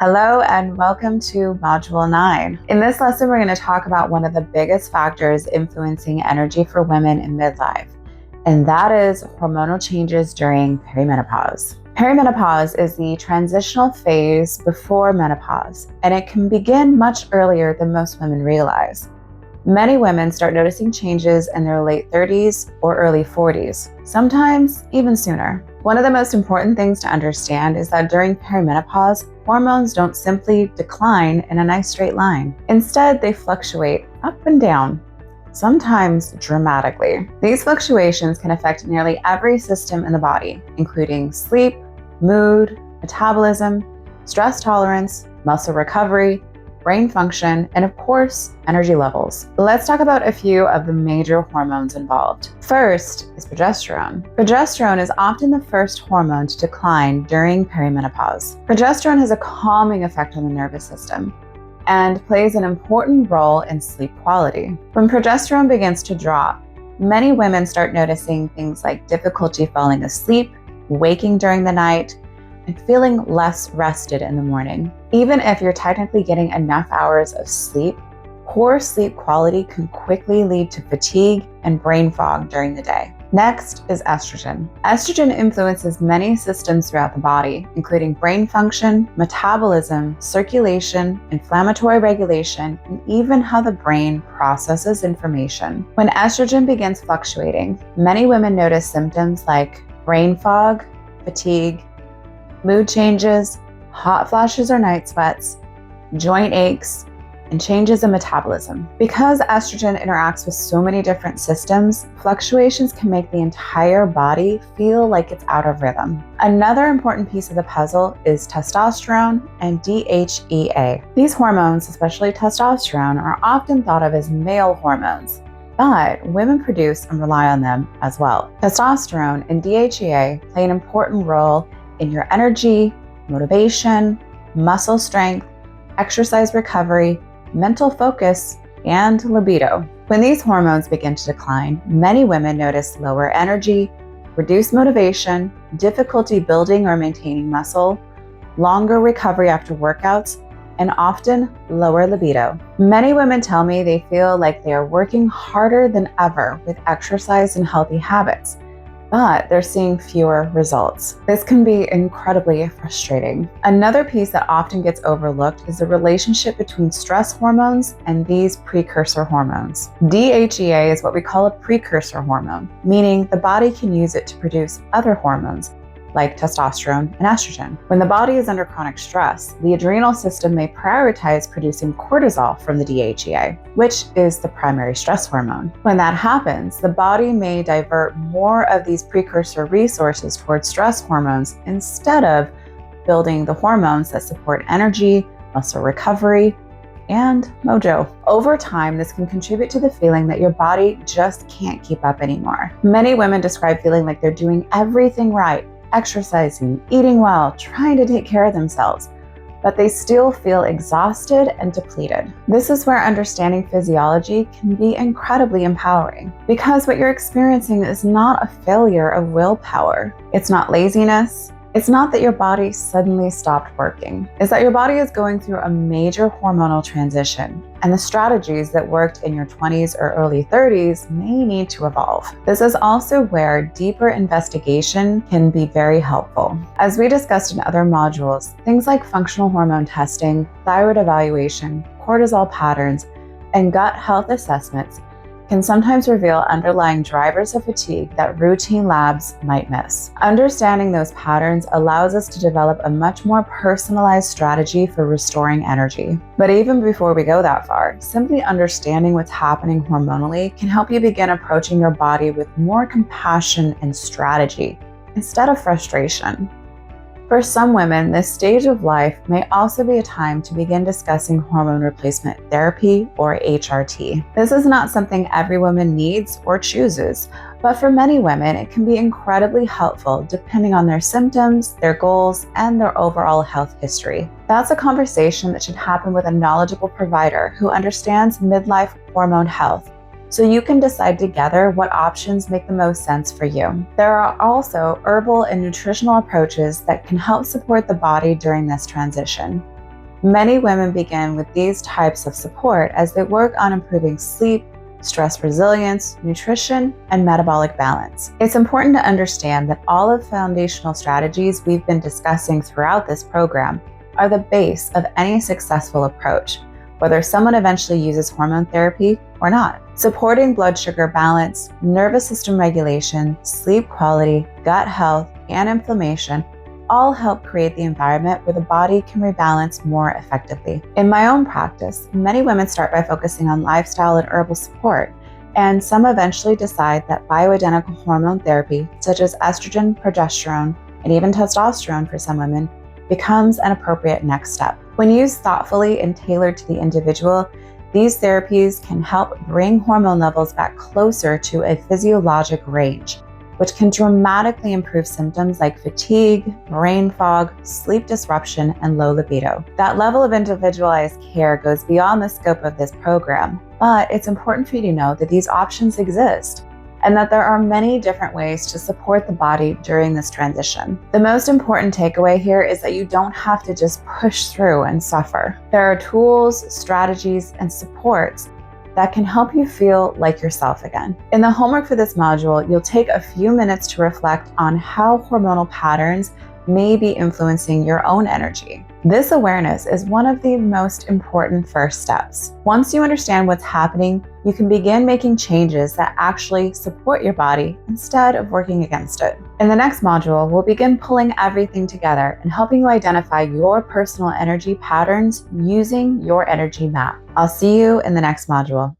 Hello and welcome to Module 9. In this lesson, we're going to talk about one of the biggest factors influencing energy for women in midlife, and that is hormonal changes during perimenopause. Perimenopause is the transitional phase before menopause, and it can begin much earlier than most women realize. Many women start noticing changes in their late 30s or early 40s, sometimes even sooner. One of the most important things to understand is that during perimenopause, hormones don't simply decline in a nice straight line. Instead, they fluctuate up and down, sometimes dramatically. These fluctuations can affect nearly every system in the body, including sleep, mood, metabolism, stress tolerance, muscle recovery, brain function, and of course, energy levels. Let's talk about a few of the major hormones involved. First is progesterone. Progesterone is often the first hormone to decline during perimenopause. Progesterone has a calming effect on the nervous system and plays an important role in sleep quality. When progesterone begins to drop, many women start noticing things like difficulty falling asleep, waking during the night, and feeling less rested in the morning. Even if you're technically getting enough hours of sleep, poor sleep quality can quickly lead to fatigue and brain fog during the day. Next is estrogen. Estrogen influences many systems throughout the body, including brain function, metabolism, circulation, inflammatory regulation, and even how the brain processes information. When estrogen begins fluctuating, many women notice symptoms like brain fog, fatigue, mood changes, hot flashes or night sweats, joint aches, and changes in metabolism. Because estrogen interacts with so many different systems, fluctuations can make the entire body feel like it's out of rhythm. Another important piece of the puzzle is testosterone and DHEA. These hormones, especially testosterone, are often thought of as male hormones, but women produce and rely on them as well. Testosterone and DHEA play an important role in your energy, motivation, muscle strength, exercise recovery, mental focus, and libido. When these hormones begin to decline, many women notice lower energy, reduced motivation, difficulty building or maintaining muscle, longer recovery after workouts, and often lower libido. Many women tell me they feel like they are working harder than ever with exercise and healthy habits, but they're seeing fewer results. This can be incredibly frustrating. Another piece that often gets overlooked is the relationship between stress hormones and these precursor hormones. DHEA is what we call a precursor hormone, meaning the body can use it to produce other hormones like testosterone and estrogen. When the body is under chronic stress, the adrenal system may prioritize producing cortisol from the DHEA, which is the primary stress hormone. When that happens, the body may divert more of these precursor resources towards stress hormones instead of building the hormones that support energy, muscle recovery, and mojo. Over time, this can contribute to the feeling that your body just can't keep up anymore. Many women describe feeling like they're doing everything right, exercising, eating well, trying to take care of themselves, but they still feel exhausted and depleted. This is where understanding physiology can be incredibly empowering, because what you're experiencing is not a failure of willpower. It's not laziness. It's not that your body suddenly stopped working. It's that your body is going through a major hormonal transition, and the strategies that worked in your 20s or early 30s may need to evolve. This is also where deeper investigation can be very helpful. As we discussed in other modules, things like functional hormone testing, thyroid evaluation, cortisol patterns, and gut health assessments can sometimes reveal underlying drivers of fatigue that routine labs might miss. Understanding those patterns allows us to develop a much more personalized strategy for restoring energy. But even before we go that far, simply understanding what's happening hormonally can help you begin approaching your body with more compassion and strategy instead of frustration. For some women, this stage of life may also be a time to begin discussing hormone replacement therapy, or HRT. This is not something every woman needs or chooses, but for many women, it can be incredibly helpful depending on their symptoms, their goals, and their overall health history. That's a conversation that should happen with a knowledgeable provider who understands midlife hormone health, so you can decide together what options make the most sense for you. There are also herbal and nutritional approaches that can help support the body during this transition. Many women begin with these types of support as they work on improving sleep, stress resilience, nutrition, and metabolic balance. It's important to understand that all of the foundational strategies we've been discussing throughout this program are the base of any successful approach, whether someone eventually uses hormone therapy or not. Supporting blood sugar balance, nervous system regulation, sleep quality, gut health, and inflammation all help create the environment where the body can rebalance more effectively. In my own practice, many women start by focusing on lifestyle and herbal support, and some eventually decide that bioidentical hormone therapy, such as estrogen, progesterone, and even testosterone for some women, becomes an appropriate next step. When used thoughtfully and tailored to the individual, these therapies can help bring hormone levels back closer to a physiologic range, which can dramatically improve symptoms like fatigue, brain fog, sleep disruption, and low libido. That level of individualized care goes beyond the scope of this program, but it's important for you to know that these options exist and that there are many different ways to support the body during this transition. The most important takeaway here is that you don't have to just push through and suffer. There are tools, strategies, and supports that can help you feel like yourself again. In the homework for this module, you'll take a few minutes to reflect on how hormonal patterns may be influencing your own energy. This awareness is one of the most important first steps. Once you understand what's happening, you can begin making changes that actually support your body instead of working against it. In the next module, we'll begin pulling everything together and helping you identify your personal energy patterns using your energy map. I'll see you in the next module.